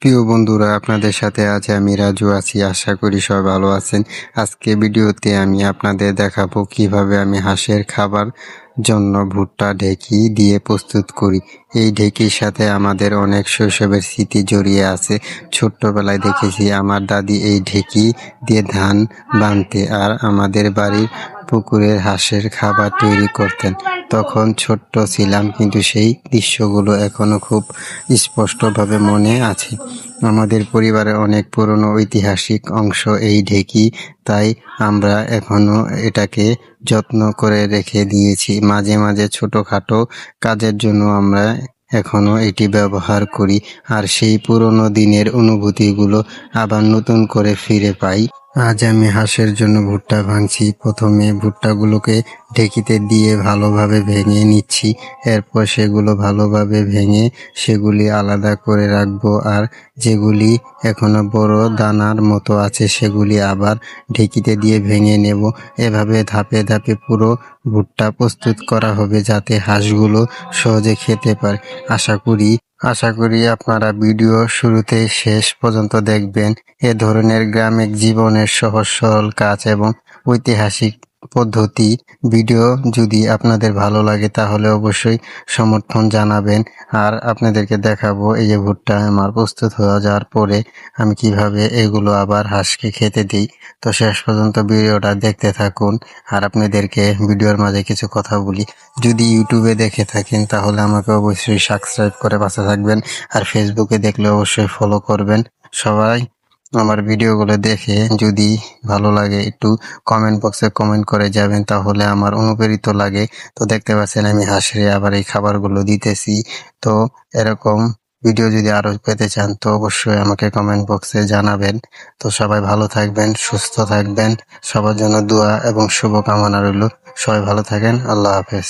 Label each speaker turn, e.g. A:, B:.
A: প্রিয় বন্ধুরা, আপনাদের সাথে আজ আমি রাজু আছি। আশা করি সবাই ভালো আছেন। আজকে ভিডিওতে আমি আপনাদের দেখাবো কিভাবে আমি হাঁসের খাবার জন্য ভুট্টা ঢেঁকি দিয়ে প্রস্তুত করি। এই ঢেঁকির সাথে আমাদের অনেক শৈশবের স্মৃতি জড়িয়ে আছে। ছোট্টবেলায় দেখেছি আমার দাদি এই ঢেঁকি দিয়ে ধান বানতে আর আমাদের বাড়ির পুকুরের হাঁসের খাবার তৈরি করতেন। তখন ছোট্ট ছিলাম, কিন্তু সেই দৃশ্যগুলো এখনো খুব স্পষ্টভাবে মনে আছে। আমাদের পরিবারের অনেক পুরনো ঐতিহাসিক অংশ এই ঢেঁকি, তাই আমরা এখনো এটাকে যত্ন করে রেখে দিয়েছি। মাঝে মাঝে ছোটখাটো কাজের জন্য আমরা এখনো এটি ব্যবহার করি, আর সেই পুরনো দিনের অনুভূতিগুলো আবার নতুন করে ফিরে পাই। আজ আমি হাঁসের জন্য ভুট্টা ভাঙছি। প্রথমে ভুট্টাগুলোকে ঢেঁকিতে দিয়ে ভালোভাবে ভেঙে নিচ্ছি। এরপর সেগুলো ভালোভাবে ভেঙে সেগুলি আলাদা করে রাখবো, আর যেগুলি এখনো বড় দানার মতো আছে সেগুলি আবার ঢেঁকিতে দিয়ে ভেঙে নেব। এভাবে ধাপে ধাপে পুরো ভুট্টা প্রস্তুত করা হবে, যাতে হাঁসগুলো সহজে খেতে পারে। আশা করি আপনারা ভিডিও শুরুতে শেষ পর্যন্ত দেখবেন। এ ধরনের গ্রামীণ জীবনের সহজ সরল কাজ এবং ঐতিহাসিক পদ্ধতি ভিডিও যদি আপনাদের ভালো লাগে তাহলে অবশ্যই সমর্থন জানাবেন। আর আপনাদেরকে দেখাবো এই যে ভুট্টা আমার প্রস্তুত হয়ে যাওয়ার পরে আমি কিভাবে এগুলো আবার হাঁসকে খেতে দিই। তো শেষ পর্যন্ত ভিডিওটা দেখতে থাকুন। আর আপনাদেরকে ভিডিওর মাঝে কিছু কথা বলি। যদি ইউটিউবে দেখে থাকেন তাহলে আমাকে অবশ্যই সাবস্ক্রাইব করে পাশে থাকবেন, আর ফেসবুকে দেখলে অবশ্যই ফলো করবেন। সবাই আমার ভিডিওগুলো দেখে যদি ভালো লাগে একটু কমেন্ট বক্সে কমেন্ট করে যাবেন, তাহলে আমার অনুপ্রেরিত লাগে। তো দেখতে পাচ্ছেন আমি হাঁসে আবার এই খাবারগুলো দিতেছি। তো এরকম ভিডিও যদি আরো পেতে চান তো অবশ্যই আমাকে কমেন্ট বক্সে জানাবেন। তো সবাই ভালো থাকবেন, সুস্থ থাকবেন। সবার জন্য দোয়া এবং শুভকামনা রইল। সবাই ভালো থাকেন। আল্লাহ হাফেজ।